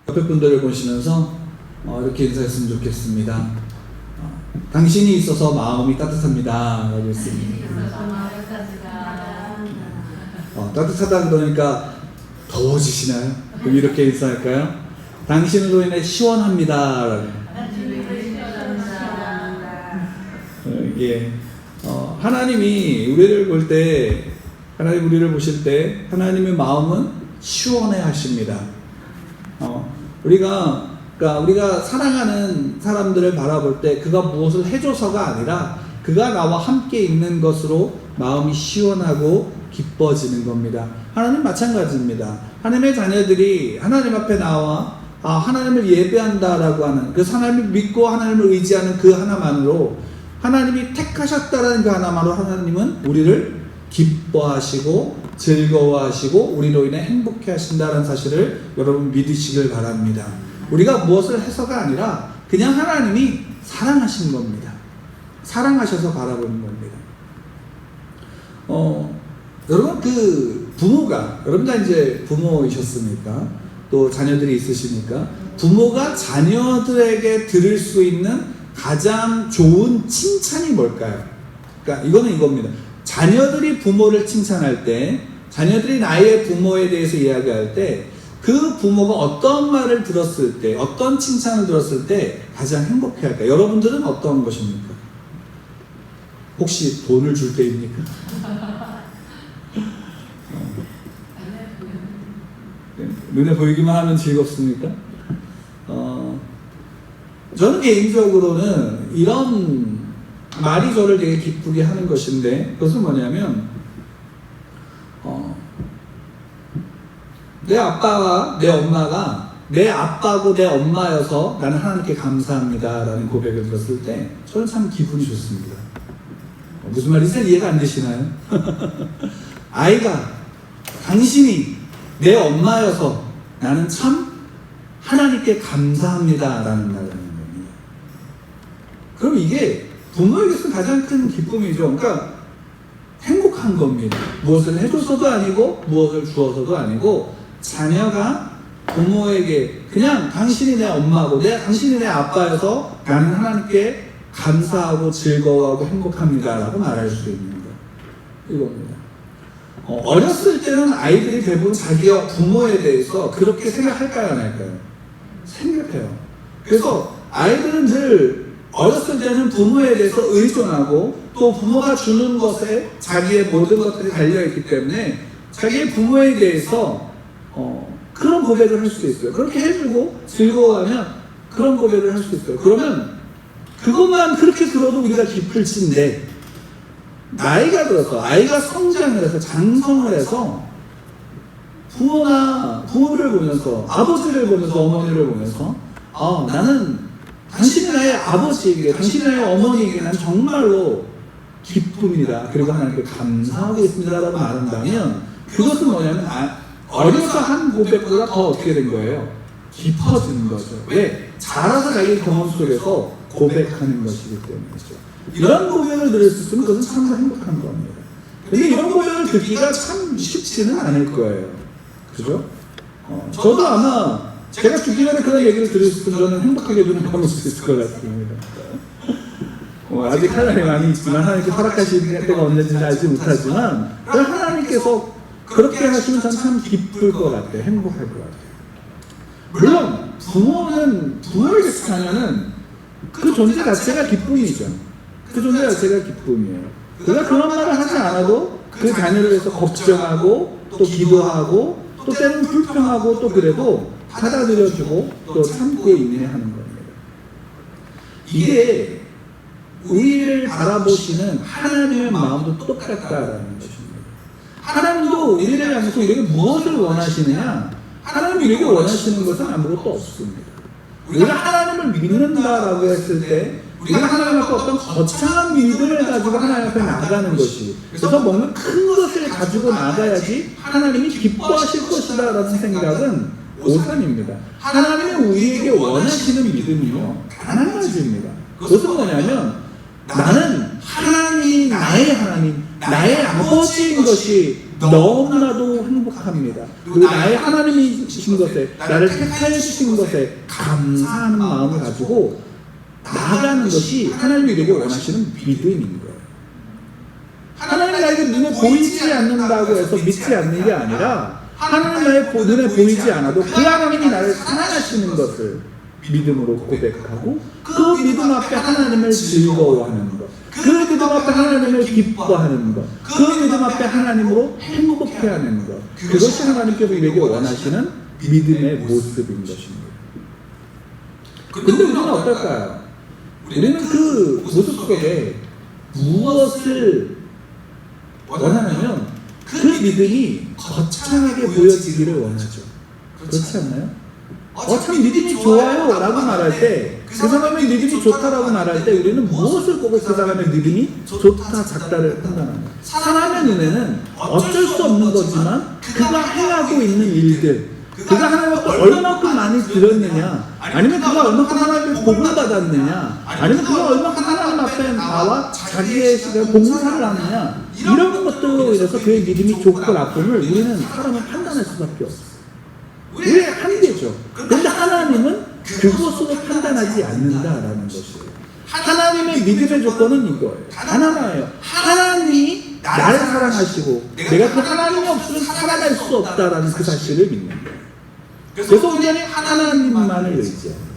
옆에 분들을 보시면서 이렇게 인사했으면 좋겠습니다. 당신이 있어서 마음이 따뜻합니다 라고 했습니다. 따뜻하다 그러니까 더워지시나요? 그럼 이렇게 인사할까요? 당신으로 인해 시원합니다 라고. 하나님이 우리를 볼 때, 하나님 우리를 보실 때 하나님의 마음은 시원해 하십니다. 우리가 사랑하는 사람들을 바라볼 때 그가 무엇을 해줘서가 아니라 그가 나와 함께 있는 것으로 마음이 시원하고 기뻐지는 겁니다. 하나님 마찬가지입니다. 하나님의 자녀들이 하나님 앞에 나와 하나님을 예배한다라고 하는, 그래서 하나님을 믿고 하나님을 의지하는 그 하나만으로, 하나님이 택하셨다라는 그 하나만으로 하나님은 우리를 기뻐하시고 즐거워하시고 우리로 인해 행복해 하신다는 사실을 여러분 믿으시길 바랍니다. 우리가 무엇을 해서가 아니라 그냥 하나님이 사랑하신 겁니다. 사랑하셔서 바라보는 겁니다. 여러분 부모가, 여러분 다 이제 부모이셨으니까, 또 자녀들이 있으시니까, 부모가 자녀들에게 들을 수 있는 가장 좋은 칭찬이 뭘까요? 그러니까 이거는 이겁니다. 자녀들이 부모를 칭찬할 때, 자녀들이 나의 부모에 대해서 이야기할 때, 그 부모가 어떤 말을 들었을 때, 어떤 칭찬을 들었을 때 가장 행복해 할까요? 여러분들은 어떤 것입니까? 혹시 돈을 줄 때입니까? 눈에 보이기만 하면 즐겁습니까? 저는 개인적으로는 이런 말이 저를 되게 기쁘게 하는 것인데, 그것은 뭐냐면 내 아빠와 내 엄마가 내 아빠고 내 엄마여서 나는 하나님께 감사합니다 라는 고백을 들었을 때 저는 참 기분이 좋습니다. 무슨 말인지 이해가 안 되시나요? 아이가, 당신이 내 엄마여서 나는 참 하나님께 감사합니다 라는 말을 하는 겁니다. 그럼 이게 부모에게서 가장 큰 기쁨이죠. 그러니까 행복한 겁니다. 무엇을 해줘서도 아니고 무엇을 주어서도 아니고, 자녀가 부모에게 그냥 당신이 내 엄마고 당신이 내 아빠여서 나는 하나님께 감사하고 즐거워하고 행복합니다 라고 말할 수 있는 것, 이겁니다. 어렸을 때는 아이들이 대부분 자기와 부모에 대해서 그렇게 생각할까요, 안 할까요? 생각해요. 그래서 아이들은 늘 어렸을 때는 부모에 대해서 의존하고, 또 부모가 주는 것에 자기의 모든 것들이 달려있기 때문에 자기의 부모에 대해서 그런 고백을 할 수 있어요. 그렇게 해주고 즐거워하면 그런 고백을 할 수 있어요. 그러면 그것만 그렇게 들어도 우리가 기쁠진데, 나이가 들어서 아이가 성장을 해서 장성을 해서 부모를 보면서, 아버지를 보면서, 어머니를 보면서 나는 당신이 나의 아버지에게, 당신이 나의 어머니에게 난 정말로 기쁨이다, 그리고 하나님께 감사하고 있습니다 라고 말한다면, 그것은 뭐냐면 어려서 한 고백보다 더 어떻게 된 거예요? 깊어지는 거죠. 왜? 자라서 자기 경험 속에서 고백하는 것이기 때문이죠. 이런 고백을 들을 수 있으면 그것은 참 행복한 겁니다. 근데 이런 고백을 듣기가 참 쉽지는 않을 거예요. 그죠? 저도 아마 제가 죽기 전에 그런 얘기를 들을 수 있으면 저는 행복하게 눈을 감을 수 있을 것 같습니다. 아직 하나님이 많이 있지만, 하나님께 허락하시는 때가 언제인지 알지 못하지만, 하나님께서 그렇게 하시면 전 참 기쁠 것 같아요. 행복할 것 같아요. 물론 부모에게서 자녀는 그 존재 자체가 기쁨이죠. 그 존재 자체가 기쁨이에요. 그가 그런 말을 하지 않아도 그 자녀를 위해서 걱정하고, 또 기도하고, 또 때로는 불평하고, 또 그래도 받아들여주고 또 참고 인내하는 겁니다. 이게 우리를 바라보시는 하나님의 마음도 똑같다라는 것입니다. 하나님도 우리를 향해서 우리에게 무엇을 원하시느냐? 하나님이 우리에게 원하시는 것은 아무것도 없습니다. 우리가 하나님을 믿는다라고 했을 때 우리가 하나님 앞에 어떤 거창한 믿음을 가지고 하나님 앞에 나가는 것이, 그래서 뭔가 큰 것을 가지고 나가야지 하나님이 기뻐하실 것이다 라는 생각은 오산입니다. 하나님이 우리에게 원하시는 믿음이요, 단 한 가지입니다. 그것은 뭐냐면, 나는 하나님이 나의 하나님, 나의 아버지인 것이 너무나도 행복합니다. 생각합니다. 그리고 나의 하나님이신 것에, 나를 택하여 주신 것에 감사하는 마음을 가지고 나아가는 것이 하나님이 우리에게 원하시는 믿음인 거예요. 하나님 나에게 눈에 보이지 않는다고 해서 믿지 않는 게 아니라 하나님 나의 눈에 보이지 않아도 그 하나님이 나를 사랑하시는 것을 믿음으로 고백하고 그 믿음 앞에 하나님을 즐거워하는 것, 그 믿음 앞에 하나님을 기뻐하는 것, 그 믿음 앞에 하나님으로 행복해하는 것, 그것이 하나님께서 우리에게 원하시는 믿음의 모습인 것입니다. 근데 우리는 어떨까요? 우리는 그 모습 속에 무엇을 원하냐면 그 믿음이 거창하게 보여지기를 원하죠. 그렇지 않나요? 참 믿음이 좋아요 라고 말할 때, 그 사람의 믿음이 좋다라고 말할 때 우리는 무엇을 보고 그 사람의 믿음이 좋다 작다를 판단합니다. 사람의 눈에는 어쩔 수 없는 거지만 그가 행하고 있는 일들, 그가 하나님께 얼마큼 많이 들었느냐, 아니면 그가 얼마큼 하나님을 복을 받았느냐, 아니면 그가 얼마큼 하나님 앞에 나와 자기의 시간 봉사를 하느냐, 이런 것들로 인해서 그의 믿음이 좋고 나쁨을 우리는 사람은 판단할 수밖에 없어요. 우리의 한계죠. 그런데 하나님은 그것으로 판단하지 않는다라는 것이에요. 하나님의 믿음의 조건은 이거예요. 단 하나예요. 하나님이 나를 사랑하시고 내가 그 하나님이 없으면 살아갈 수 없다라는 그 사실을 믿는 거예요. 그래서 우리는 하나님만을 의지합니다.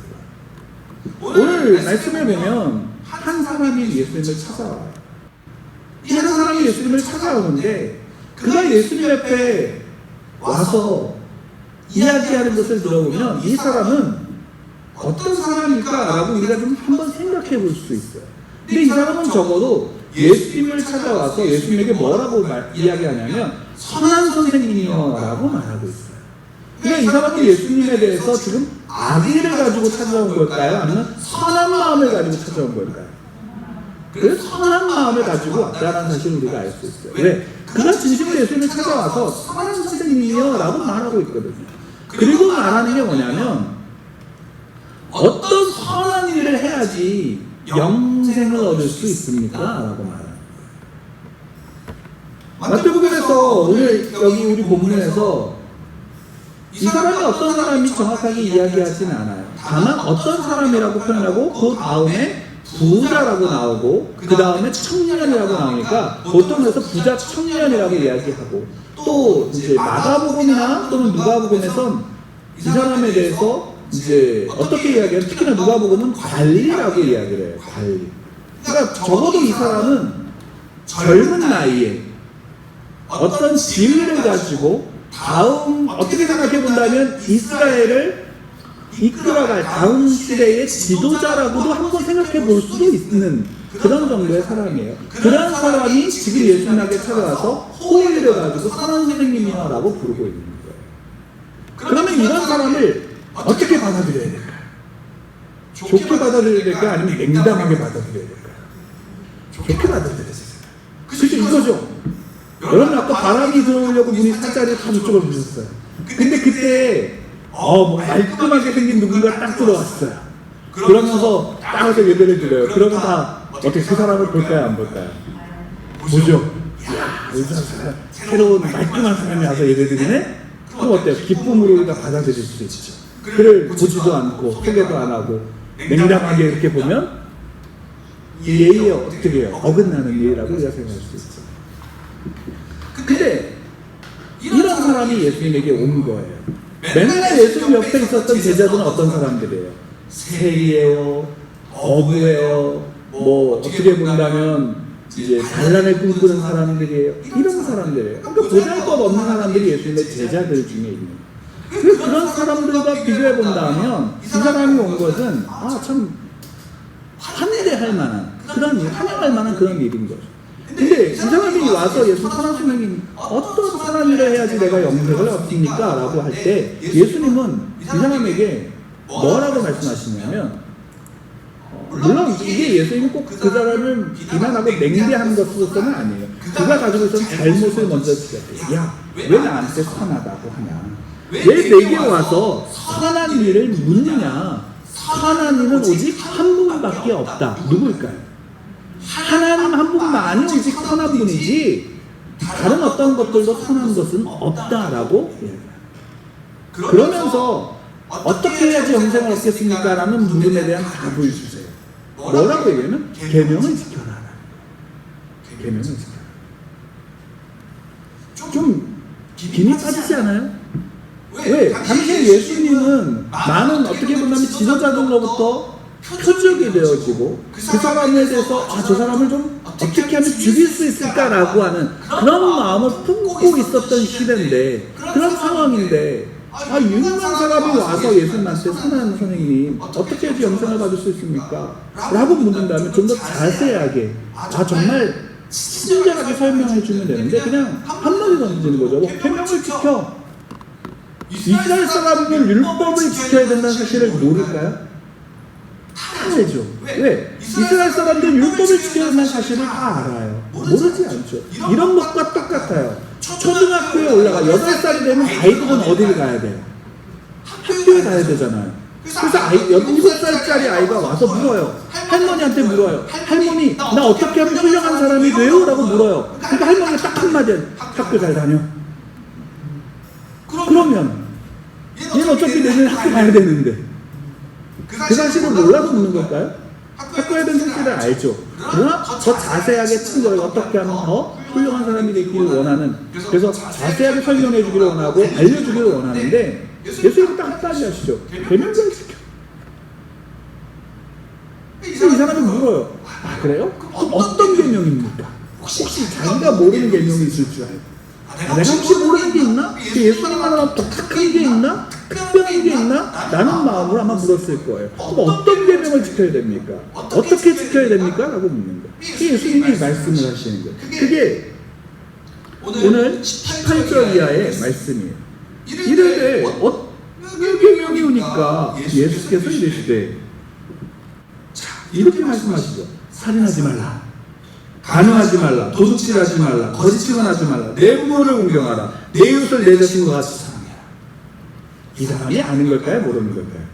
오늘 말씀을 보면 한 사람이 예수님을 찾아와요. 이 한 사람이 예수님을 찾아오는데 그가 예수님 앞에 와서 이야기하는 것을 들어보면 이 사람은 어떤 사람일까라고 우리가 좀 한번 생각해 볼 수 있어요. 근데 이 사람은 적어도 예수님을 찾아와서 예수님에게 뭐라고 이야기하냐면 선한 선생님이요 라고 말하고 있어요. 그러니까 이 사람은 예수님에 대해서 지금 악의를 가지고 찾아온 걸까요? 아니면 선한 마음을 가지고 찾아온 걸까요? 그래서 선한 마음을 가지고 왔다는 사실을 우리가 알 수 있어요. 왜? 그가 진심으로 예수님을 찾아와서 선한 선생님이요 라고 말하고 있거든요. 그리고 말하는 게 뭐냐면 어떤 선한 일을 해야지 영생을 얻을 수 있습니까? 라고 말합니다. 마태복음에서 오늘 여기 우리 본문에서 이 사람이 어떤 사람이 정확하게 이야기하지는 않아요. 다만 어떤 사람이라고 표현하고 그 다음에 부자라고 나오고 그 다음에 청년이라고 나오니까 보통 그래서 부자 청년이라고 이야기하고, 또 이제 마가복음이나 또는 누가복음에선 이 사람에 대해서 이제 어떻게 이야기하면, 특히나 누가복음은 관리라고 이야기를 해요. 관리. 그러니까 적어도 이 사람은 젊은 나이에 어떤 지위를 가지고 다음, 어떻게 생각해 본다면 이스라엘을 이끌어갈 다음 시대의 지도자라고도 한번 생각해 볼 수도 있는 그런 정도의 사람이에요. 그런 사람이 지금 예수님에게 찾아와서 호의를 가지고 선한 선생님이라고 부르고 있는 거예요. 그러면 이런 사람을 어떻게 받아들여야 될까요? 좋게 받아들여야 될까요? 아니면 냉담하게 받아들여야 될까요? 좋게 받아들여야 될까요? 그죠? 이거죠. 여러분 아까 바람이 들어오려고 문이 살짝이 다 저쪽으로 부셨어요. 근데 그때 말끔하게 생긴 누군가 딱 들어왔어요. 그러면서 딱 와서 예배를 드려요. 그러면 다 어떻게 그 사람을 볼까요? 안 볼까요? 보죠. 이야, 새로운 말끔한 사람이 와서 예배 드리네? 그럼 어때요? 기쁨으로 우리가 받아들일 수 있죠. 그를 보지도 않고 소개도 안 하고 냉담하게 이렇게 보면 이 예의에 어떻게 해요? 어긋나는 예의라고 우리가 생각할 수 있죠. 근데 이런 사람이 예수님에게 온 거예요. 맨날 예수님 옆에 있었던 제자들은 어떤 사람들이에요? 세리예요, 어부예요, 어떻게 본다면 이제 반란을 꿈꾸는 사람들이에요. 이런 사람들이에요. 그러니까 보잘것 없는 사람들이 예수님의 제자들 중에 있는. 그런 사람들과 비교해 본다면 이 사람이 온 것은 참 환대할 만한 그런 일, 환영할 만한 그런 일인 거죠. 근데 이 사람이 와서 예수 선한 선생님 어떤 선한 일을 해야지 내가 영생을 얻습니까? 라고 할 때 예수님은 이 사람에게 뭐라고 말씀하시냐면, 물론 이게 예수님이 꼭 그 사람을 비난하고 냉대하는 것으로서는 아니에요. 그가 가지고 있던 잘못을 먼저 지적해요. 야, 왜 나한테 선하다고 하냐? 왜 내게 와서 선한 일을 묻느냐? 선한 일은 오직 한 분밖에 없다. 누굴까요? 하나님 한 분만이 오직 선한 분이지 다른 어떤 것들도 선한 것은 없다라고 얘기해요. 그러면서 어떻게 해야지 영생을 얻겠습니까? 라는 물음에 대한 답을 주세요. 뭐라고 얘기하면 계명을 지켜라. 계명을 지켜라. 좀 김이 빠지지 않아요? 왜? 당시에 예수님은 많은 어떻게 보면 지도자들로부터 표적이 되어지고 그 사람에 대해서 저 사람을 좀 어떻게 하면 죽일 수 있을까라고 하는 그런 마음을 품고 있었던 시대인데, 그런 상황인데 유능한 사람이 와서 예수님한테 선한 선생님 어떻게 해야지 영생을 받을 수 있습니까? 라고 묻는다면 좀 더 자세하게 정말 친절하게 설명해 주면 되는데 그냥 한마디 던지는 거죠. 계명을 지켜. 이스라엘 사람은 율법을 지켜야 된다는 사실을 모를까요? 다 알죠. 왜? 이스라엘 사람들은 율법을 지켜야 된다는 사실을 다 알아요. 모르지 않죠. 이런 것과 똑같아요. 초등학교에 올라가 8살이 되면 아이들은 어디를 가야 돼요? 학교에 가야 되잖아요. 그래서 7살짜리 아이가 와서 물어요. 할머니한테 물어요. 할머니, 나 어떻게 하면 훌륭한 사람이 돼요? 라고 물어요. 그러니까 할머니가 딱 한마디 해요. 학교 잘 다녀. 그러면 얘는 어차피 내년 학교 가야 되는데 그 사실을 몰라서 묻는 걸까요? 학교에 대한 사실을 알죠. 그러나 더 자세하게 친구를 어떻게 하면 더 훌륭한 사람이 되기를 원하는, 그래서 자세하게 설명해 주기를 원하고 알려주기를 원하는데 예수님은 딱 한마디 하시죠. 계명을 지켜. 이 사람이 물어요. 그래요? 그럼 어떤 계명입니까? 혹시 자기가 모르는 계명이 있을 줄 알고, 내가 혹시 모르는 게 있나? 예수님 하나만 독특한 게 있나? 특별한 게 있나? 라는 마음으로 아마 물었을 거예요. 그럼 어떤 계명을 지켜야 됩니까? 어떻게 지켜야 됩니까? 라고 묻는 거예요. 예수님이 말씀을 하시는 거예요. 그게 오늘 18절 이하의 말씀이에요. 이르되 어떤 계명이 오니까 예수께서 이르시되, 이렇게 말씀하시죠. 살인하지 말라, 간음하지 말라, 도둑질하지 말라, 거짓 증언하지 말라, 내 부모를 공경하라, 내 이웃을 내 자신과 같이 사랑해라. 이 사람이 아는 걸까요? 모르는 걸까요?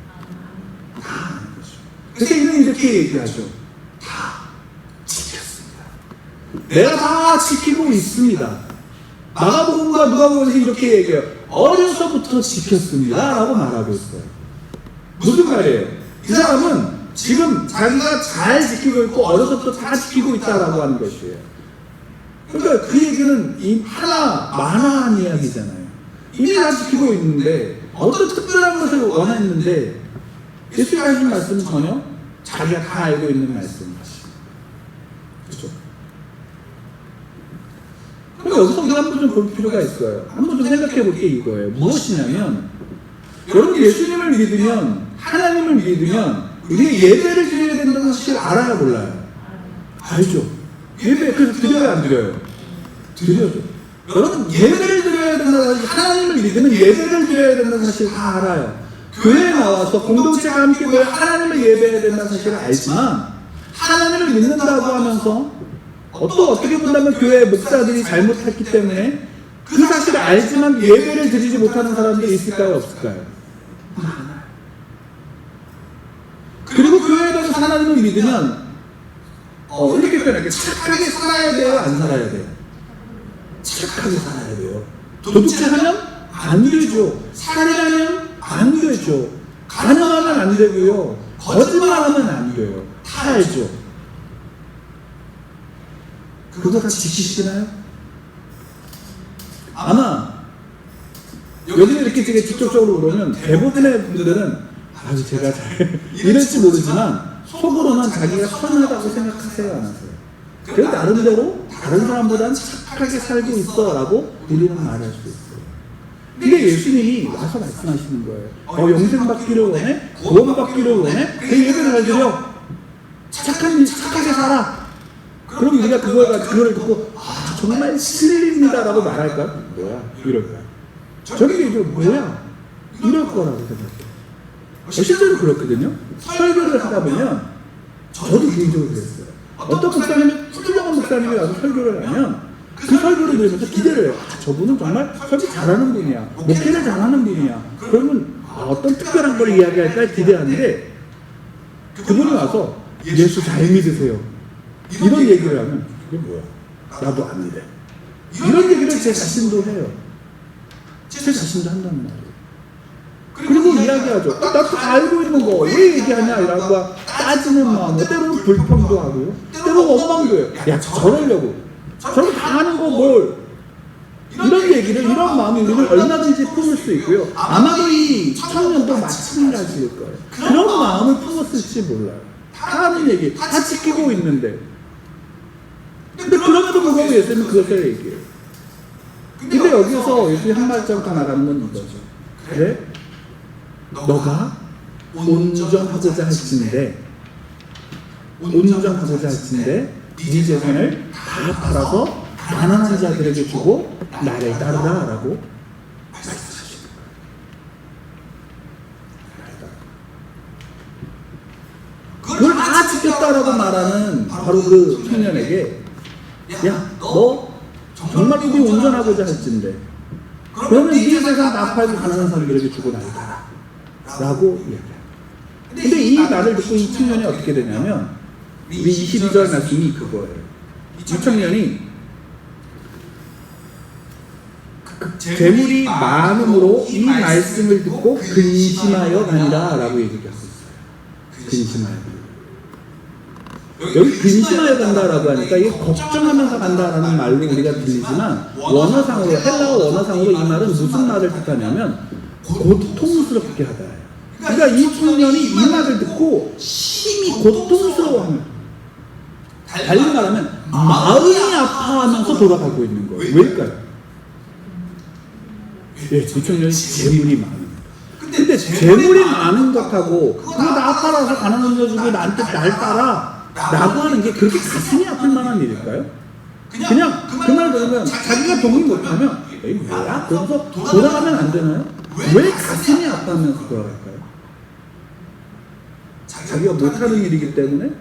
다 아는 거죠. 그래서 이는 이렇게 얘기하죠. 다 지켰습니다. 내가 다 지키고 있습니다. 마가복음과 누가복음에서 이렇게 얘기해요. 어려서부터 지켰습니다 라고 말하고 있어요. 무슨 말이에요? 이 사람은 지금 자기가 잘 지키고 있고 어려서부터 다 지키고 있다라고 하는 것이에요. 그러니까 그 얘기는 만화한 이야기잖아요. 이미 다 지키고 있는데 어떤 특별한 것을 원했는데 예수님이 하신 말씀은 전혀 자기가 다 알고 있는 말씀이시죠. 그렇죠? 그럼 여기서 우리가 한번 좀 볼 필요가 있어요. 한번 좀 생각해 볼 게 이거예요. 무엇이냐면, 여러분 예수님을 믿으면, 하나님을 믿으면 우리가 예배를 드려야 된다는 사실을 알아야 몰라요? 알죠. 예배, 그래서 드려요, 안 드려요? 드려죠. 여러분 예배를 드려야 된다는 사실, 하나님을 믿으면 예배를 드려야 된다는 사실을 다 알아요. 교회에 나와서 공동체가 함께 모여 하나님을 예배해야 된다는 사실을 알지만, 하나님을 믿는다고 하면서 또 어떻게 본다면 교회 목사들이 잘못했기 때문에 그 사실을 알지만 예배를 드리지 못하는 사람들이 있을까요? 없을까요? 그리고 교회에 대해서 하나님을 믿으면 이렇게 표현할게요. 착하게 살아야 돼요? 안 살아야 돼요? 착하게 살아야 돼요. 도둑질하면 안 되죠. 살인하면 안 되죠. 간음하면 안 되고요. 거짓말하면 안 돼요. 다 알죠. 그거 다 지키시나요? 아마 여기는 이렇게 되게 직접적으로 그러면 대부분의 분들은 제가 잘 이럴지 모르지만 속으로는 자기가 선하다고 생각하세요, 안 하세요? 그래서 나름대로 다른 사람보다는 착하게 살고 있어 라고 우리는 말할 수 있어요. 근데 예수님이 와서 말씀하시는 거예요. 영생 받기를 원해? 구원 받기를 원해? 그 예배를 잘 드려. 착하게 살아. 그럼 우리가 그걸 듣고 정말 진리입니다 라고 말할까? 뭐야? 이럴까요? 저게 이게 뭐야? 이럴 거라고 생각해요. 실제로 그렇거든요. 설교를 하다 보면 저도 개인적으로 그랬어요. 어떤 목사님이, 훌륭한 목사님이 와서 설교를 하면 그 설교를 들으면서 기대를 해요. 저분은 정말 설교 잘하는 분이야, 목회를 잘하는 분이야. 그러면 어떤 특별한 걸 이야기할까 기대하는데, 그분이 와서 예수 잘 믿으세요 이런 얘기를 하면 그게 뭐야? 나도 안 믿어. 이런 얘기를 제 자신도 해요. 제 자신도 한단 말이에요. 그리고 이야기하죠. 나도 다 알고 있는 거 왜 얘기하냐 이라고 따지는 마음으로 때로는 불평도 하고요. 때로는 원망도 해요. 야 저러려고 저렇게 다 아는 거 뭘 이런 얘기를 이런 마음이 우리는 얼마든지 품을 수 있고요. 아마도 이 청년도 마찬가지일 거예요. 그런 마음을 품었을지 몰라요. 다 아는 얘기 다 지키고 있는데 근데 그럼에도 불구하고 예수님은 그것을 얘기해요. 근데 여기서 예수님이 한 발자국 더 나가는 건 이거죠. 그래? 너가 온전하고자 할진대 네 재산을 다 팔아서 가난한 자들에게 주고 나를 따르라 라고 말씀하십니다. 그걸 다 지켰다라고 말하는 바로 그 청년에게 야 너 정말 네 온전하고자 할진대 그러면 네 재산 다 팔고 가난한 사람들에게 주고 나를 따라 라고 이야기해요. 근데 이 말을 듣고 이 청년이 어떻게 되냐면 우리 22절 말씀이 그거예요. 이 청년이 재물이 많음으로 이 말씀을 듣고 근심하여 다니라 라고 얘기하고 있어요. 근심하여. 여기 근심하여 간다라고 하니까 이게 걱정하면서 간다라는 말로 우리가 들리지만 원어상으로 헬라어 원어상으로 이 말은 무슨 말을 뜻하냐면 고통스럽게 하다. 그러니까 이 청년이 이 말을 듣고 심히 고통스러워합니다. 달리 말하면 마음이 아파하면서 돌아가고 있는 거예요. 왜일까요? 예, 이 청년이 재물이 많은. 근데 재물이 많은 것하고 그거 나 팔아서 가난한 자주고 나한테 날 따라 라고 하는 게 그렇게 가슴이 아플 만한 일일까요? 그냥 그 말 들으면 자기가 동의 못하면 에이 뭐야? 그러면서 돌아가면 안 되나요? 왜 가슴이 아파하면서 돌아갈까요? 자기가 못하는 일이기 때문에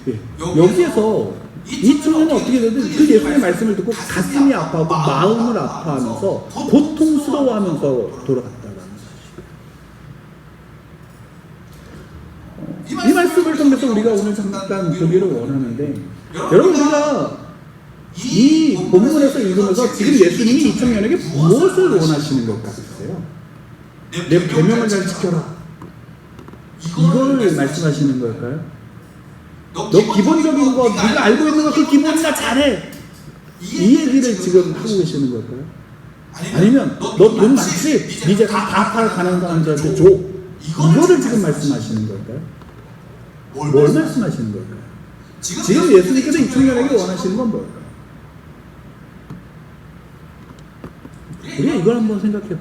예. 여기에서 이 청년은 어떻게 되든 그 예수님의 말씀을 듣고 가슴이 아파하고 마음을 아파하면서 고통스러워하면서 돌아갔다라는 사실. 이 말씀을 통해서 우리가 오늘 잠깐 보기를 원하는데 여러분 우리가 이 본문에서 읽으면서 지금 예수님이 이 청년에게 무엇을 원하시는 것 같으세요? 내 계명을 잘 지켜라 이거를 말씀하시는 걸까요? 너 기본적인 거 네가 알고 있는 거 그 기본이나 잘해 이 얘기를 지금 하고 계시는 걸까요? 아니면 너 돈 많지? 네 재산 다 팔아 가난한 사람들한테 줘 이거를 지금 말씀하시는 걸까요? 뭘 말씀하시는 걸까요? 지금 예수님께서 이 청년에게 원하시는 건 뭘까요? 우리가 이걸 한번 생각해 볼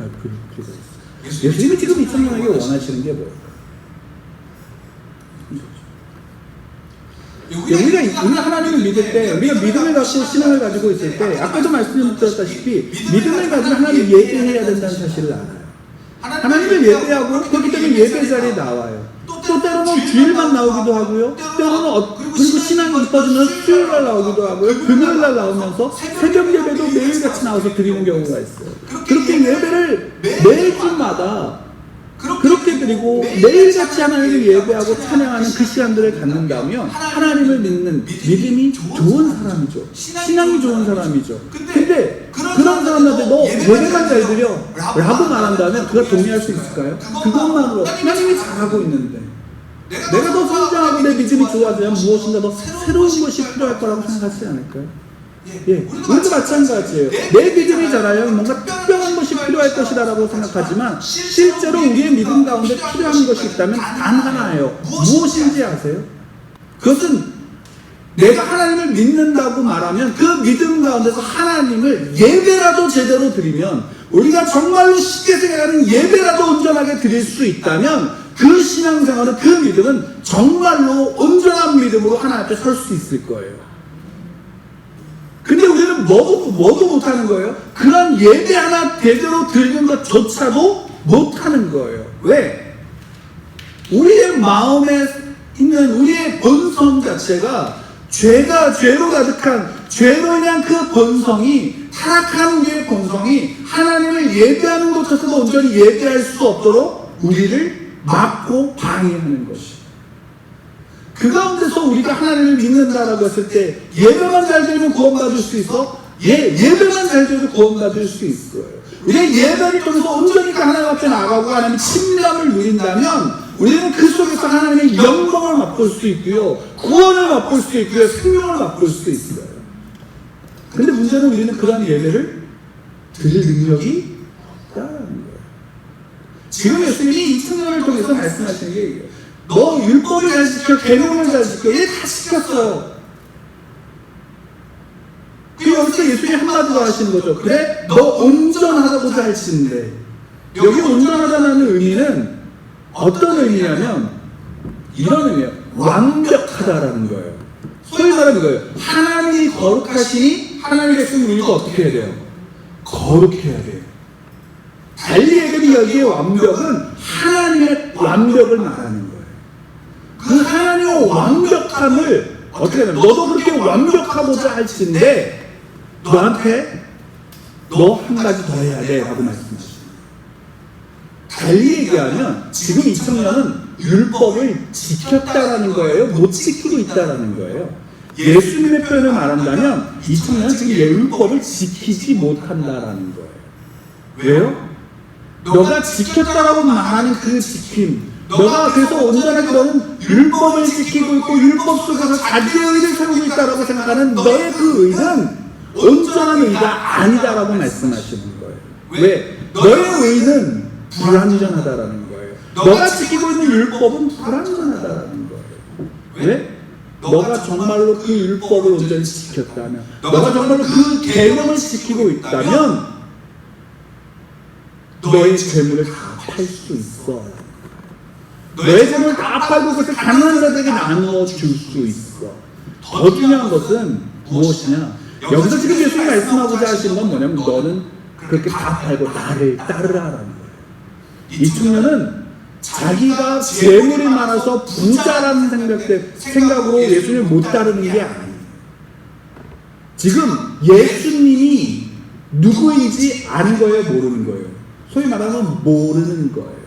필요가 있어요. 예수님이 지금 이 청년에게 원하시는 게 뭘까요? 우리가 하나님을 믿을 때, 우리가 믿음을 갖고 신앙을 가지고 있을 때, 아까도 말씀드렸다시피 믿음을 가지고 하나님을 예배해야 된다는 사실을 알아요. 하나님을 예배하고 그렇기 때문에 예배 자리에 나와요. 또 때로는 주일만 나오기도 하고요. 때로는 그리고 신앙이 깊어지면 수요일날 나오기도 하고요. 금요일날 나오면서 새벽 예배도 매일같이 나와서 드리는 경우가 있어요. 그렇게 예배를 매주마다 그렇게 드리고 매일같이 하나님을 예배하고 찬양하는 그 시간들을 갖는다면 하나님을 믿는 믿음이 좋은 사람이죠. 신앙이 좋은 사람이죠. 근데 그런 사람한테 너 예배만 잘 드려 라고 말한다면 그가 동의할 수 있을까요? 그것만으로 하나님이 잘하고 있는데 내가 더 성장하고 내 믿음이 좋아져야 무엇인가 더 새로운 것이 필요할 거라고 생각하지 않을까요? 예, 우리도 마찬가지예요. 내 믿음이 자라야 뭔가 특별한 것이 필요할 것이라고 생각하지만 실제로 우리의 믿음 가운데 필요한 것이 있다면 단 하나예요. 무엇인지 아세요? 그것은 내가 하나님을 믿는다고 말하면 그 믿음 가운데서 하나님을 예배라도 제대로 드리면 우리가 정말로 쉽게 생각하는 예배라도 온전하게 드릴 수 있다면 그 신앙생활은 그 믿음은 정말로 온전한 믿음으로 하나님 앞에 설 수 있을 거예요. 근데 우리는 뭐도 못하는 거예요. 그런 예배 하나 제대로 드리는 것조차도 못하는 거예요. 왜? 우리의 마음에 있는 우리의 본성 자체가 죄로 가득한 죄로 인한 그 본성이 타락한 우리의 본성이 하나님을 예배하는 것조차도 온전히 예배할 수 없도록 우리를 막고 방해하는 것이. 그 가운데서 우리가 하나님을 믿는다라고 했을 때 예배만 잘 드리면 구원받을 수 있어? 예배만 잘 드려도 구원받을 수 있어요. 우리가 예배를 통해서 온전히 하나님 앞에 나가고 하나님의 친밀함을 누린다면 우리는 그 속에서 하나님의 영광을 맛볼 수 있고요, 구원을 맛볼 수 있고요, 생명을 맛볼 수 있어요. 근데 문제는 우리는 그런 예배를 드릴 능력이 없다는 거예요. 지금 예수님이 이 청년을 통해서 말씀하시는 게 이게요. 너 율법을 잘 지켜, 계명을 잘 지켜. 얘 다 지켰어요. 그리고 여기서 예수님이 한마디로 하시는 거죠. 그래, 너 온전하다고자 할지인데. 여기 온전하다는 의미는 어떤 의미냐면 이런 의미예요. 완벽하다라는 거예요. 소위 말하는 거예요. 하나님이 거룩하시니 하나님의 백성은 우리가 어떻게 해야 돼요? 거룩해야 돼요. 달리 얘기하면 여기의 완벽은 하나님의 완벽을 말하는 거예요. 그 하나님의 완벽함을 어떻게 하냐면 너도 그렇게 완벽하고자 할지인데 너한테 너 한 가지 더 해야 돼 라고 말씀하십니다. 달리 얘기하면 지금 이 청년은 율법을 지켰다라는 거예요? 못 지키고 있다라는 거예요? 예수님의 표현을 말한다면 이 청년은 지금 율법을 지키지 못한다라는 거예요. 왜요? 너가 지켰다라고 말하는 그 지킴, 너가 그래서 온전하게 너는 율법을 지키고 있고 율법 속에서 자기의 의를 세우고 있다라고 생각하는 너의 그 의는 온전한 의가 아니다라고 말씀하시는 거예요. 왜? 너의 의는 불완전하다라는 거예요. 너가 지키고 있는 율법은 불완전하다라는 거예요. 왜? 너가 정말로 그 율법을 온전히 지켰다면, 너가 정말로 그 계명을 지키고 있다면 너의 재물을 다 팔 수 있어. 너의 재물을 다 팔고 그것을 가난한 자들에게 나누어 줄 수 있어. 더 중요한 것은 무엇이냐? 여기서 지금 예수님이 말씀하고자 하시는 건 뭐냐면 너는 그렇게 다 팔고 나를 따르라라는 거예요. 이 청년은 자기가 재물이 많아서 부자라는 생각으로 예수님을 못 따르는 게 아니에요. 지금 예수님이 누구인지 아는 거예요, 모르는 거예요? 소위 말하면 모르는 거예요.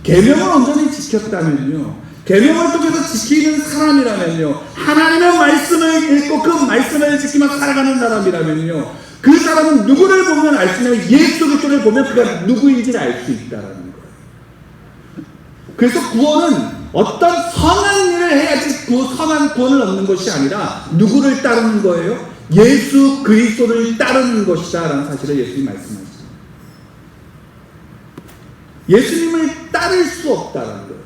계명을 온전히 지켰다면요, 계명을 통해서 지키는 사람이라면요, 하나님의 말씀을 읽고 그 말씀을 지키며 살아가는 사람이라면요, 그 사람은 누구를 보면 알 수 있냐면 예수 그리스도를 보면 그가 누구인지를 알 수 있다라는 거예요. 그래서 구원은 어떤 선한 일을 해야지 그 선한 구원을 얻는 것이 아니라 누구를 따르는 거예요? 예수 그리스도를 따르는 것이다 라는 사실을 예수님이 말씀하셨습니다. 예수님을 따를 수 없다는 거예요.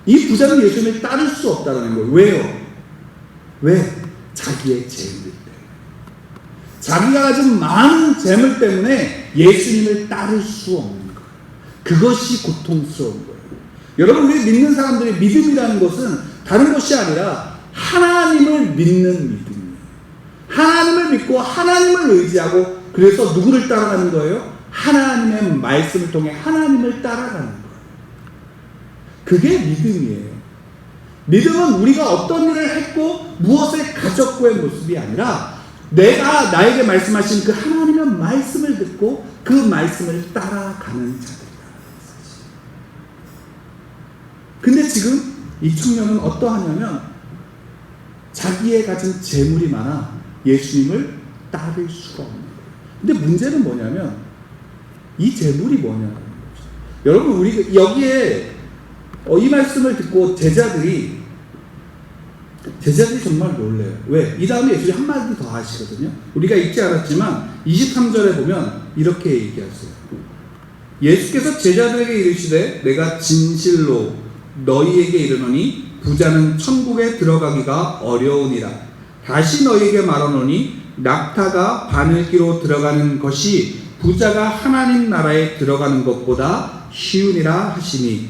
이 부자는 예수님을 따를 수 없다는 거예요. 왜요? 왜? 자기의 재물 때문에. 자기가 가진 많은 재물 때문에 예수님을 따를 수 없는 거예요. 그것이 고통스러운 거예요. 여러분, 우리 믿는 사람들의 믿음이라는 것은 다른 것이 아니라 하나님을 믿는 믿음이에요. 하나님을 믿고 하나님을 의지하고 그래서 누구를 따라가는 거예요? 하나님의 말씀을 통해 하나님을 따라가는 거예요. 그게 믿음이에요. 믿음은 우리가 어떤 일을 했고 무엇을 가졌고의 모습이 아니라 내가 나에게 말씀하신 그 하나님의 말씀을 듣고 그 말씀을 따라가는 자들이다. 근데 지금 이 청년은 어떠하냐면 자기의 가진 재물이 많아 예수님을 따를 수가 없는 거예요. 근데 문제는 뭐냐면 이 재물이 뭐냐는 거죠. 여러분, 우리 여기에 이 말씀을 듣고 제자들이 정말 놀래요. 왜? 이 다음에 예수님이 한마디 더 하시거든요. 우리가 읽지 않았지만 23절에 보면 이렇게 얘기하세요. 예수께서 제자들에게 이르시되 내가 진실로 너희에게 이르노니 부자는 천국에 들어가기가 어려우니라. 다시 너희에게 말하노니 낙타가 바늘기로 들어가는 것이 부자가 하나님 나라에 들어가는 것보다 쉬우니라 하시니.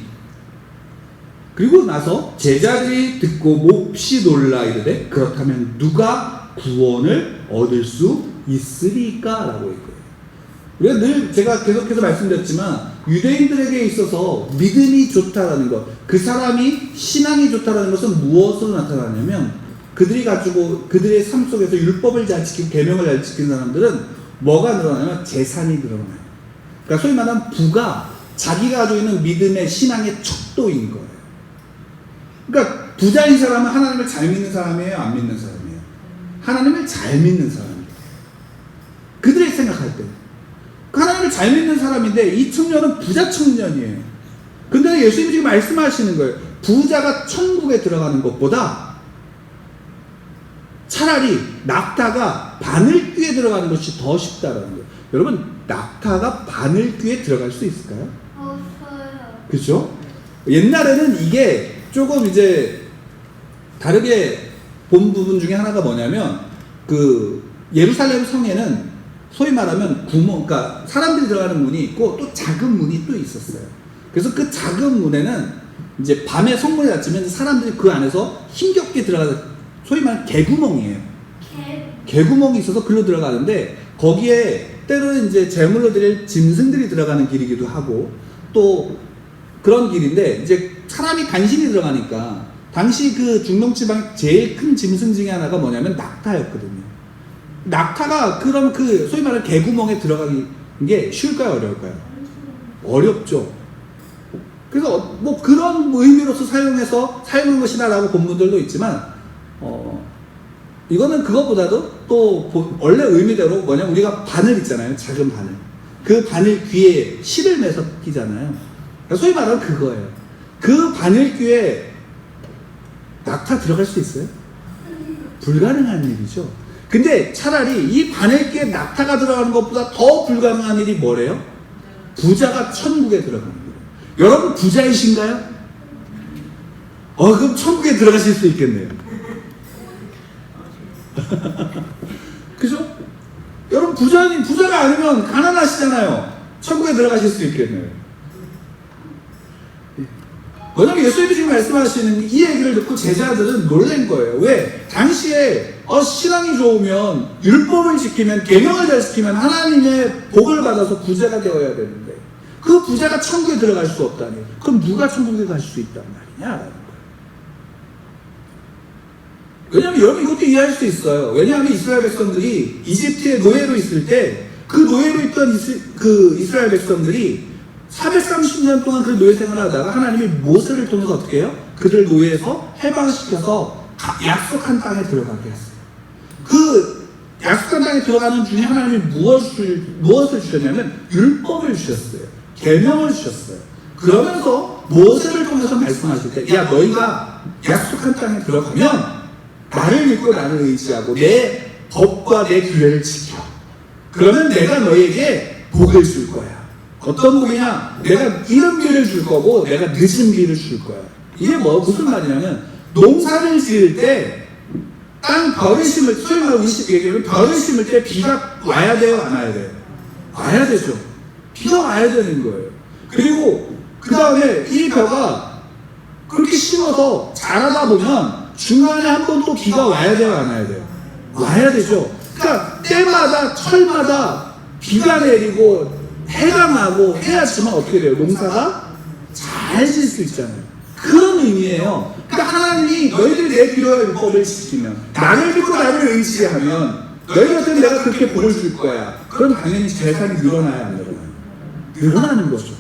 그리고 나서 제자들이 듣고 몹시 놀라 이르되 그렇다면 누가 구원을 얻을 수 있으리까? 라고 했고요. 우리가 늘 제가 계속해서 말씀드렸지만 유대인들에게 있어서 믿음이 좋다라는 것, 그 사람이 신앙이 좋다라는 것은 무엇으로 나타나냐면 그들이 가지고 그들의 삶 속에서 율법을 잘 지키고 계명을 잘 지키는 사람들은 뭐가 늘어나냐면 재산이 늘어나요. 그러니까 소위 말하는 부가 자기가 가지고 있는 믿음의 신앙의 척도인 거예요. 그러니까 부자인 사람은 하나님을 잘 믿는 사람이에요? 안 믿는 사람이에요? 하나님을 잘 믿는 사람이에요. 그들이 생각할 때. 하나님을 잘 믿는 사람인데 이 청년은 부자 청년이에요. 근데 예수님이 지금 말씀하시는 거예요. 부자가 천국에 들어가는 것보다 차라리 낙타가 바늘귀에 들어가는 것이 더 쉽다라는 거예요. 여러분, 낙타가 바늘귀에 들어갈 수 있을까요? 없어요. 그렇죠? 옛날에는 이게 조금 이제 다르게 본 부분 중에 하나가 뭐냐면 그 예루살렘 성에는 소위 말하면 구멍, 그러니까 사람들이 들어가는 문이 있고 또 작은 문이 또 있었어요. 그래서 그 작은 문에는 이제 밤에 성문이 닫히면 사람들이 그 안에서 힘겹게 들어가서 소위 말하는 개구멍이에요. 개구멍이 있어서 글로 들어가는데 거기에 때로는 이제 제물로 드릴 짐승들이 들어가는 길이기도 하고 또 그런 길인데 이제 사람이 간신히 들어가니까 당시 그 중동 지방 제일 큰 짐승 중에 하나가 뭐냐면 낙타였거든요. 낙타가 그럼 그 소위 말하는 개구멍에 들어가는 게 쉬울까요, 어려울까요? 어렵죠. 그래서 뭐 그런 의미로서 사용한 것이다라고 본 분들도 있지만 이거는 그것보다도 또 원래 의미대로 뭐냐면 우리가 바늘 있잖아요, 작은 바늘. 그 바늘 귀에 실을 매서 끼잖아요. 그러니까 소위 말하면 그거예요. 그 바늘 귀에 낙타 들어갈 수 있어요? 불가능한 일이죠. 근데 차라리 이 바늘귀에 낙타가 들어가는 것보다 더 불가능한 일이 뭐래요? 부자가 천국에 들어가는 거예요. 여러분 부자이신가요? 그럼 천국에 들어가실 수 있겠네요. 그죠? 여러분 부자가 아니면 가난하시잖아요. 천국에 들어가실 수 있겠네요. 왜냐면 예수님이 지금 말씀하시는 이 얘기를 듣고 제자들은 놀란 거예요. 왜? 당시에 신앙이 좋으면 율법을 지키면 계명을 잘 지키면 하나님의 복을 받아서 부자가 되어야 되는데 그 부자가 천국에 들어갈 수 없다니 그럼 누가 천국에 갈 수 있단 말이냐? 왜냐하면 여러분 이것도 이해할 수 있어요. 왜냐하면 이스라엘 백성들이 이집트에 노예로 있을 때 그 노예로 있던 그 이스라엘 백성들이 430년 동안 그 노예 생활을 하다가 하나님이 모세를 통해서 어떻게 해요? 그들을 노예에서 해방시켜서 약속한 땅에 들어가게 했어요. 그 약속한 땅에 들어가는 중에 하나님이 무엇을 주셨냐면 율법을 주셨어요. 계명을 주셨어요. 그러면서 모세를 통해서 말씀하실 때 야 너희가 약속한 땅에 들어가면 나를 믿고 나를 의지하고 내 법과 내 규례를 지켜. 그러면 내가 너희에게 복을 줄 거야. 어떤 복이냐? 내가 이른 비를 줄 거고 내가 늦은 비를 줄 거야. 이게 무슨 말이냐면 농사를 지을 때 땅 벼를 심을 때 소위 말하면 얘기하면 벼를 심을 때 비가 와야 돼요? 안 와야 돼요? 와야 되죠. 비가 와야 되는 거예요. 그리고 그 다음에 이 벼가 그렇게 심어서 자라다 보면 중간에 한 번 또 비가 와야 돼요? 안 와야 돼요? 와야 되죠. 그러니까 때마다 철마다 비가 내리고 해가 나고 해야지만 어떻게 돼요? 농사가 잘 질 수 있잖아요. 그런 의미예요. 그러니까 하나님이 너희들이 내 기도와 율법을 지키면 나를 믿고 나를 의지하면 너희들한테 내가 그렇게 복을 줄 거야. 그럼 당연히 재산이 늘어나야 안 늘어나요? 늘어나는 거죠.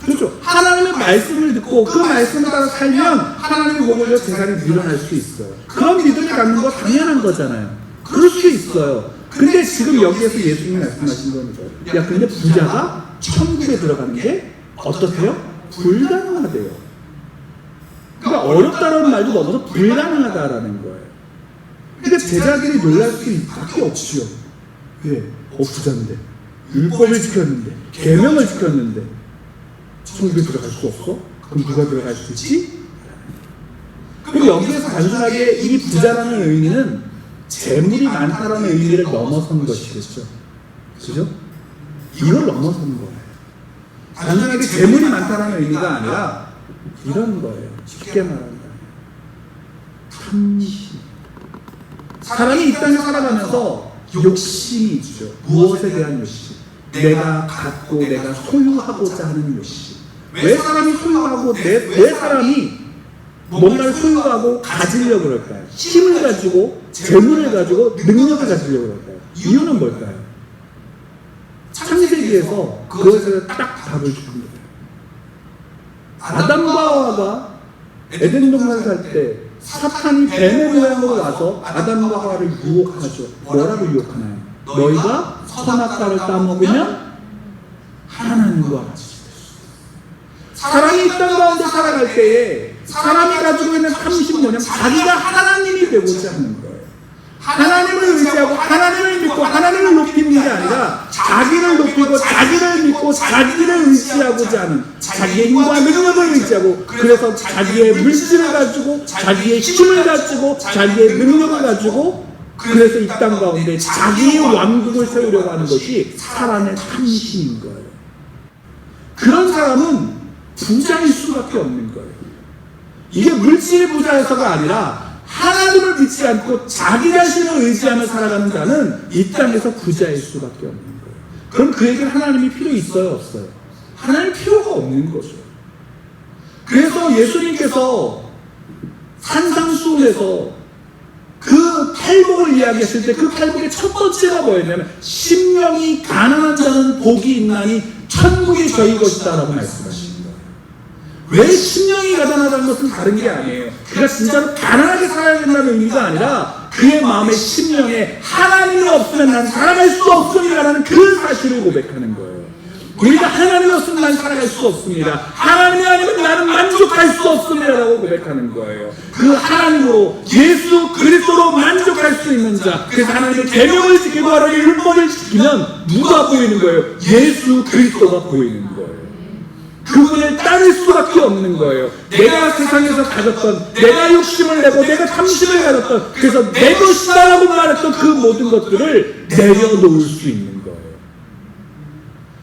그렇죠. 하나님의 말씀을 듣고 그 말씀을 따라 살면 하나님의 복을 줘 재산이 늘어날 수 있어요. 그런 믿음을 갖는 거 당연한 거잖아요. 그럴 수 있어요. 근데 지금 여기에서 예수님이 말씀하신 겁니다. 야, 근데 부자가 천국에 들어가는 게 어떻대요? 불가능하대요. 그러니까 어렵다는 말도 넘어서 불가능하다라는 거예요. 그러니까 제자들이 놀랄 수밖에 없지요. 왜? 부자인데, 율법을 지켰는데, 계명을 지켰는데 천국에 들어갈 수 없어? 그럼 누가 들어갈 수 있지? 그리고 여기에서 단순하게 이 부자라는 의미는 재물이 많다라는 의미를 넘어선 것이겠죠. 그죠? 이걸 넘어선 거예요. 단순하게 재물이 많다라는 의미가 아니라 이런 거예요. 쉽게 말하면 탐심. 사람이 이 땅에 살아가면서 욕심이 있죠. 무엇에 대한 욕심? 내가 갖고 내가 소유하고자 하는 욕심. 왜 사람이 소유하고 왜 사람이 뭔가를 소유하고 가지려고 그럴까요? 힘을 가지고 재물을 가지고 능력을 가지려고 그럴까요? 이유는 뭘까요? 창세기에서 그것에 딱 답을 줍니다. 아담과 하와가 에덴 동산을 살 때 사탄이 뱀의 모양으로 와서 아담과 하와를 유혹하죠. 뭐라고 유혹하나요? 너희가 선악과를 따먹으면 하나님과 같이 될 수 있다. 사람이 이 땅 가운데 살아갈 때에 사람이 가지고 있는 탐심 뭐냐면 자기가 하나님이 되고자 하는 거예요. 하나님을 의지하고 하나님을 믿고 하나님을 높이는 게 아니라 자기를 높이고 자기를 믿고 자기를 의지하고자 하는 자기의 힘과 능력을 의지하고 그래서 자기의 물질을 가지고 자기의 힘을 가지고 자기의 능력을 가지고 그래서 이 땅 가운데 자기의 왕국을 세우려고 하는 것이 사람의 탐심인 거예요. 그런 사람은 부자일 수밖에 없는 거예요. 이게 물질의 부자여서가 아니라 하나님을 믿지 않고 자기 자신을 의지하며 살아가는 자는 이 땅에서 부자일 수밖에 없는 거예요. 그럼 그에게 하나님이 필요 있어요? 없어요? 하나님 필요가 없는 거죠. 그래서 예수님께서 산상수훈에서 그 팔복을 이야기했을 때 그 팔복의 첫 번째가 뭐였냐면 심령이 가난한 자는 복이 있나니 천국이 저희 것이다 라고 말씀하십니다. 왜 심령이 가난하다는 것은 다른 게 아니에요. 그가 진짜로 가난하게 살아야 된다는 의미가 아니라 그의 마음의 심령에 하나님이 없으면 난 살아갈 수 없습니다라는 그 사실을 고백하는 거예요. 우리가 하나님이 없으면 난 살아갈 수 없습니다. 하나님이 아니면 나는 만족할 수 없습니다라고 고백하는 거예요. 그 하나님으로 예수 그리스도로 만족할 수 있는 자, 그래서 하나님의 계명을 지키고 하나님의 율법을 지키면 누가 보이는 거예요? 예수 그리스도가 보이는 거예요. 그분을 따를 수밖에 없는 거예요. 내가 세상에서 가졌던, 내가 욕심을 내고 내가 탐심을 가졌던, 그래서 내 것이다라고 말했던 그 모든 것들을 내려놓을 수 있는 거예요.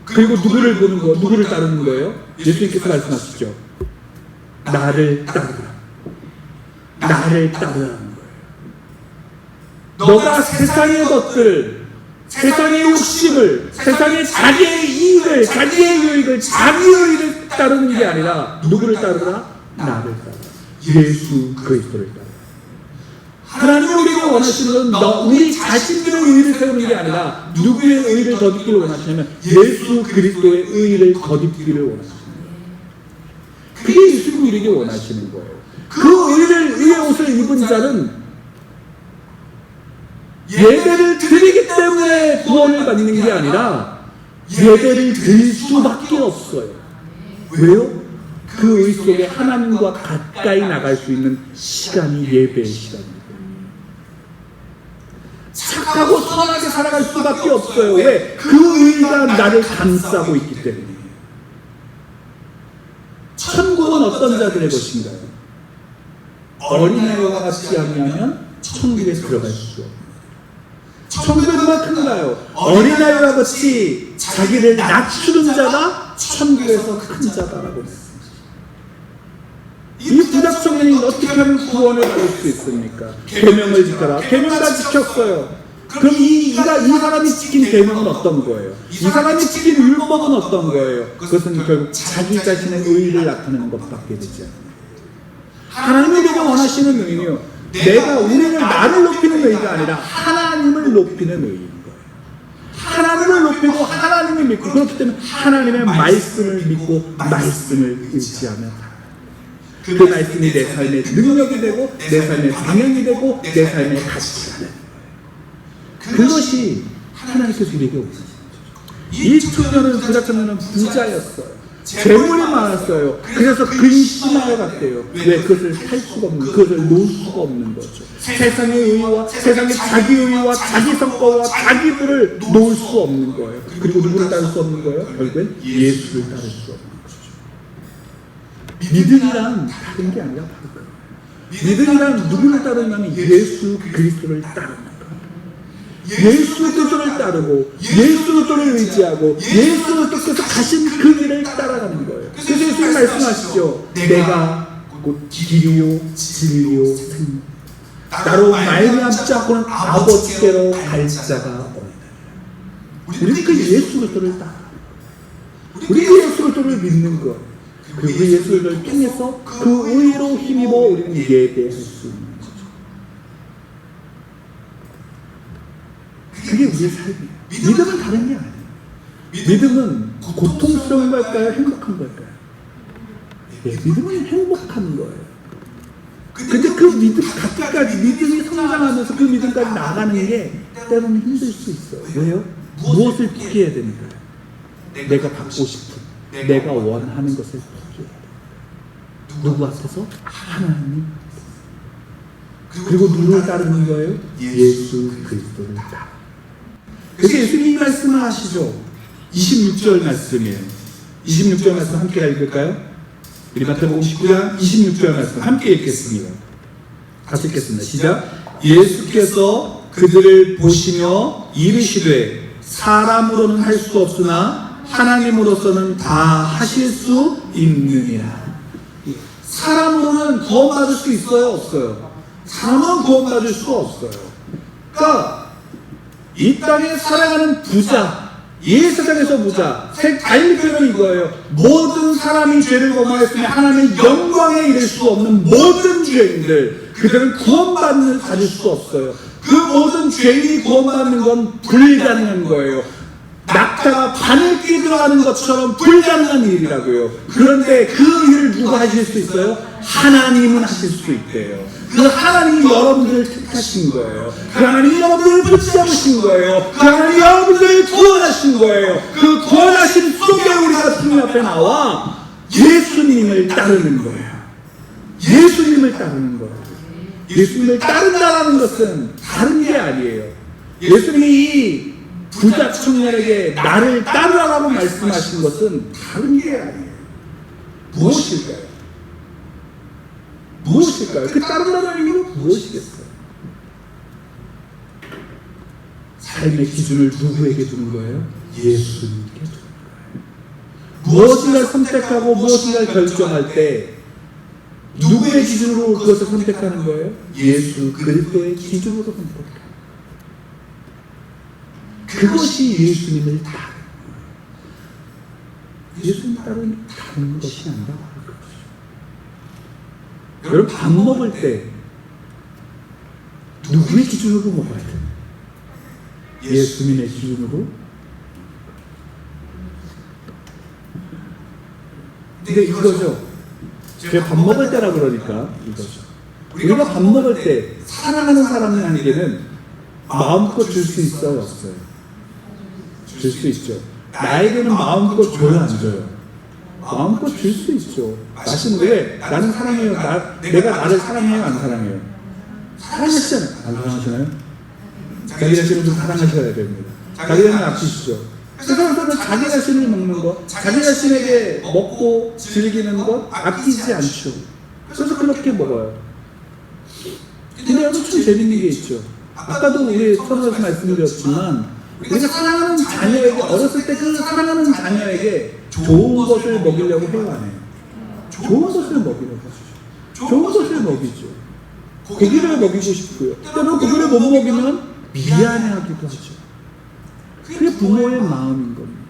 그리고 누구를 보는 거, 누구를 따르는 거예요? 예수님께서 말씀하시죠. 나를 따르라. 나를 따르라는 거예요. 너가 세상의 것들, 세상의 욕심을, 세상의 자기의 이익을, 자기의 유익을, 자기의 의를 따르는 게 아니라 누구를 따르라? 나를 따르라. 예수 그리스도를 따르라. 하나님이 우리가 원하시는 건 우리 자신들의 의를 세우는 게 아니라 누구의 의를 거듭기를 원하시냐면 예수 그리스도의 의를 거듭기를 원하시는 거예요. 그게 예수님이 우리에게 원하시는 거예요. 그 의의 옷을 입은 자는 예배를 드리기 때문에 구원을 받는 게 아니라 예배를 드릴 수밖에 없어요. 왜요? 그 의 속에 하나님과 가까이 나갈 수 있는 시간이 예배의 시간입니다. 착하고 선하게 살아갈 수밖에 없어요. 왜? 그 의가 나를 감싸고 있기 때문에. 천국은 어떤 자들의 것인가요? 어린아이와 같이 아니하면 천국에 들어갈 수 없어요. 천국은 누가 큰가요? 어린아이와 같이 자기를 낮추는 자가 천국에서 큰 자다라고 했습니다. 이 부작청년이 어떻게 하면 구원을 받을 수 있습니까? 계명을 지켜라. 계명 다 지켰어요. 그럼 이 사람이 지킨 계명은 어떤 거예요? 이 사람이 지킨 율법은 어떤 거예요? 그것은 결국 자기 자신의 의의를 나타내는 것밖에 되지 않아요. 하나님이 우리가 원하시는 의는요, 내가 우리를 나를 높이는 의의가 아니라 하나님을 높이는 의의인 거예요. 하나님을 높이고 하나님을 믿고, 그렇기 때문에 하나님의 말씀을 믿고 말씀을 의지하며 그 말씀이 내 삶의 능력이 되고 내 삶의 방향이 되고 내 삶의 가치가 되는 거예요. 그것이 하나님께서 우리에게 오시는 거죠. 이 청년은, 부자청년은 부자였어요. 재물이 많았어요. 그래서 근심하여 갔대요. 왜? 그것을 살 수가 없는, 그것을 놓을 수가 없는 거죠. 세상의 의와 세상의 자기 의와 자기 성과와 자기 부를 놓을 수 없는 거예요. 그리고 누구를 따를 수 없는 거예요? 결국엔 예수를 따를 수 없는 거죠. 믿음이란 다른 게 아니라 바로 그거예요. 믿음이란 누구를 따르냐면 예수 그리스도를 따르는 거예요. 예수 그리스도를 따르고 예수 그리스도를 의지하고 예수 그리스도께서 가신 그 길을 따라가는 거예요. 그래서 예수님 말씀하시죠. 내가 곧 길이요 진리요 생명, 나로 말미암지 않고는 아버지께로 갈 자가 없느니라. 우리는 그 예수 그리스도를 따라, 우리가 예수 그리스도를 믿는 것, 그리고 예수를 통해서 그 의로 힘입어 우리는 예배할 수 있는 거죠. 그게 우리의 삶이에요. 믿음은 다른 게 아니에요. 믿음은 고통스러운 걸까요? 행복한 걸까요? 예, 믿음은 행복한 거예요. 근데 그 믿음 갖기까지, 믿음이 성장하면서 그 믿음까지 나가는 게 때로는 힘들 수 있어요. 왜요? 무엇을 포기해야 되니까요. 내가 갖고 싶은, 내가 원하는 것을 포기해야 돼요. 누구 앞에서? 하나님. 그리고 누구를 따르는 거예요? 예수 그리스도를 따라. 그래서 예수님이 말씀을 하시죠. 26절 말씀이에요. 26절 말씀 함께 읽을까요? 우리 마태복음 19장 26절 말씀 함께 읽겠습니다. 같이 읽겠습니다. 시작. 예수께서 그들을 보시며 이르시되 사람으로는 할 수 없으나 하나님으로서는 다 하실 수 있느니라. 사람으로는 구원받을 수 있어요? 없어요? 사람은 구원받을 수 없어요. 그러니까 이 땅에 살아가는 부자, 이 세상에서 부자, 다른 표현은 이거예요. 모든 사람이 죄를 범하였으며 하나님의 영광에 이를 수 없는 모든 죄인들, 그들은 받을 수 없어요. 그 모든 죄인이 구원받는 건 불가능한 거예요. 낙타가 바늘귀 들어가는 것처럼 불가능한 일이라고요. 그런데 그 일을 누가 하실 수 있어요? 하나님은 하실 수 있대요. 그 하나님이 여러분들을 택하신 거예요. 그 하나님이 여러분들을 붙잡으신 거예요. 그 하나님이 여러분들을 구원하신 거예요. 그 구원하신 속에 우리가 주님 앞에 나와 예수님을 따르는 거예요. 예수님을 따르는 거예요. 예수님을 따른다는 것은 다른 게 아니에요. 예수님이 이 부자 청년에게 나를 따르라고 말씀하신 것은 다른 게 아니에요. 무엇일까요? 무엇일까요? 그 따른다는 의미는 무엇이겠어요? 삶의 기준을 누구에게 두는 거예요? 예수님께 두는 거예요. 무엇인가를 선택하고 무엇인가를 결정할 때 누구의 기준으로 그것을 선택하는 거예요? 예수 그리스도의 기준으로 선택해요. 그것이 예수님을 따르는 거예요. 예수님 따르는 다른 것이 아니라 여러분, 밥 먹을 때 누구의 기준으로 먹어야 돼요? 예수님의 기준으로? 근데 이거죠. 제가 밥 먹을 때라 그러니까 이거죠. 우리가 밥 먹을 때 사랑하는 사람에게는 마음껏 줄 수 있어요? 없어요? 줄 수 있죠. 나에게는 마음껏 줘요? 안 줘요? 마음껏 줄 수 있죠. 맛있는데 나는 사랑해요. 내가 나를 사랑해요? 안 사랑해요? 사랑하시잖아요. 안 사랑하시나요? 자기 자신을 좀 사랑하셔야 됩니다. 자기 자신을 아끼시죠. 세상에서는 자기 자신을 먹는 것, 자기 자신에게 먹고 즐기는 것 아끼지 않죠. 그래서 그렇게 먹어요. 근데 여러분 참 재밌는 게 있죠. 아까도 우리 서론에서 말씀드렸지만 우리가 사랑하는 자녀에게, 어렸을 때 그 사랑하는 자녀에게 좋은 것을 먹이려고 해요, 안 해요? 좋은 것을 먹이려고 하죠. 좋은 것을 먹이죠. 고기를 먹이고 싶고요. 때로는 고기를 못 먹이면 미안해하기도 하죠. 그게 부모의 마음인 겁니다.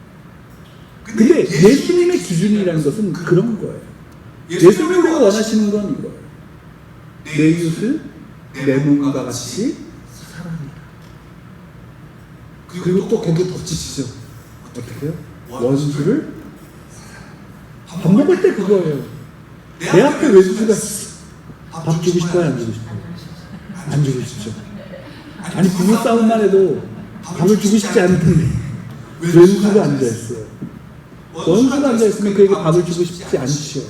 근데 예수님의 기준이라는 것은 그런 거예요. 예수님이 우리가 원하시는 건 이거예요. 내 이웃을 내 몸과 같이 사랑해라. 그리고 또 거기에 덧붙이죠. 어떻게 해요? 원수를 밥 먹을 때 그거예요. 내 앞에 외수가 있어. 밥 주고 싶어요? 안 주고 싶어요? 안 주고 싶죠. 아니 부부 싸움만 해도 밥을 주고 싶지 않을 텐데 원수가 앉아있어요. 원수가 앉아있으면 그에게 밥을 주고 싶지 않죠.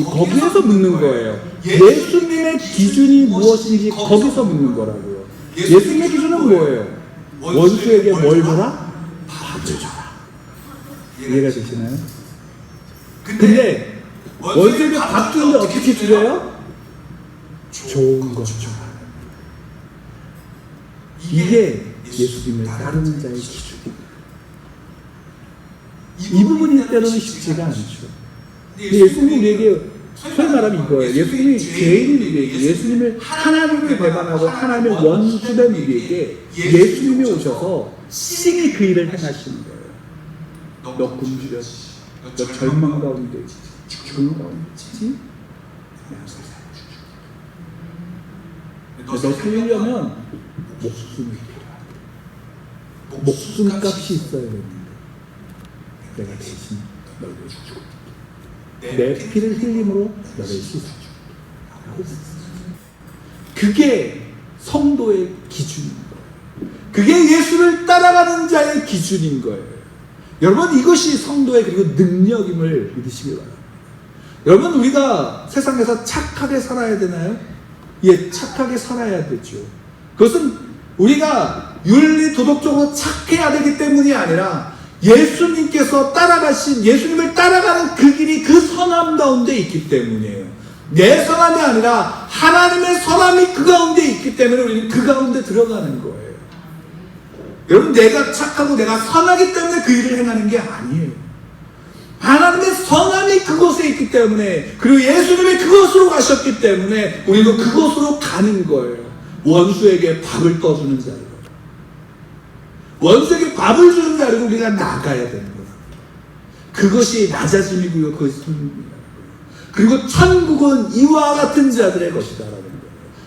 거기에서 묻는 거예요. 예수님의 기준이 무엇인지 거기서 묻는 거라고요. 예수님의 기준은 뭐예요? 원수에게 뭘 줘라? 밥을 줘라. 이해가 되시나요? 근데 원수에게 밥 주는데 어떻게 주래요? 좋은 것 줘라. 이게 예수님을 따르는 자의 기준입니다. 이 부분이 때로는 쉽지가 않죠. 예수님이 우리에게 소위 말하면 이거예요. 예수님이 죄인인 우리에게, 예수님을 하나님을 배반하고 하나님의 원수된 우리에게 예수님이 오셔서 신이 그 일을 행하시는 거예요. 너 굶주렸지, 너 절망 가운데 있지, 죽음 가운데 있지, 너 살려면 목숨이 필요하다. 목숨값이 있어야 되는데 내가 대신 너를 주고 내 피를 흘림으로 너를 씻어주고 그게 성도의 기준인 거예요. 그게 예수를 따라가는 자의 기준인 거예요. 여러분, 이것이 성도의 그리고 능력임을 믿으시기 바랍니다. 여러분, 우리가 세상에서 착하게 살아야 되나요? 예, 착하게 살아야 되죠. 그것은 우리가 윤리 도덕적으로 착해야 되기 때문이 아니라 예수님께서 따라가신, 예수님을 따라가는 그 길이 그 선함 가운데 있기 때문이에요. 내 선함이 아니라 하나님의 선함이 그 가운데 있기 때문에 우리는 그 가운데 들어가는 거예요. 여러분, 내가 착하고 내가 선하기 때문에 그 일을 행하는 게 아니에요. 하나님의 선함이 그곳에 있기 때문에, 그리고 예수님이 그곳으로 가셨기 때문에 우리도 그곳으로 가는 거예요. 원수에게 밥을 떠주는 자리로, 원수에게 밥을 주는 자리로 우리가 나가야 되는 거예요. 그것이 낮아짐이고요, 그것이 성공입니다. 그리고 천국은 이와 같은 자들의 것이다라는 거예요.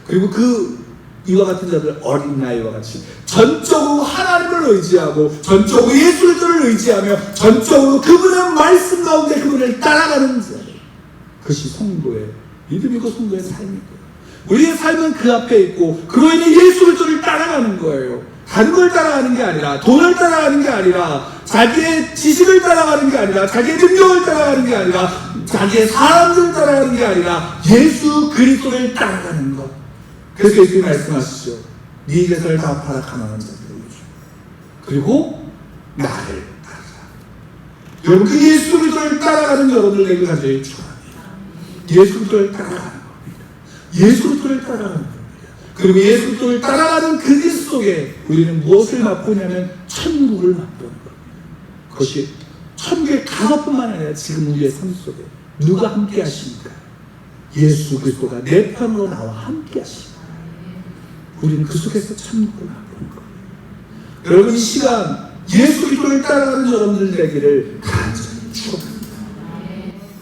그리고 그 이와 같은 자들, 어린아이와 같이 전적으로 하나님을 의지하고 전적으로 예수 그리스도를 의지하며 전적으로 그분의 말씀 가운데 그분을 따라가는 자, 그것이 성도의 믿음이고 성도의 삶이고, 우리의 삶은 그 앞에 있고 그로 인해 예수 그리스도를 따라가는 거예요. 다른 걸 따라가는 게 아니라, 돈을 따라가는 게 아니라, 자기의 지식을 따라가는 게 아니라, 자기의 능력을 따라가는 게 아니라, 자기의 사람들을 따라가는 게 아니라 예수 그리스도를 따라가는 것. 그래서 예수님이 말씀하시죠. 네 재산을 다 팔아 가난한 자들에게 주, 그리고 나를 따르라. 여러분, 그 예수 그리스도를 따라가는 여러분들에게 간절히 축원합니다. 예수 그리스도를 따라가는 겁니다. 예수 그리스도를 따라가는 겁니다. 그리고 예수 그리스도를 따라가는 그 길 속에 우리는 무엇을 맛보냐면 천국을 맛보는 겁니다. 그것이 천국에 가서뿐만 아니라 지금 우리의 삶 속에 누가 함께 하십니까? 예수 그리스도가 내 편으로 나와 함께 하십니다. 우리는 그 속에서 천국을 맛보는 겁니다. 여러분, 이 시간 예수 그리스도를 따라가는 여러분들 되기를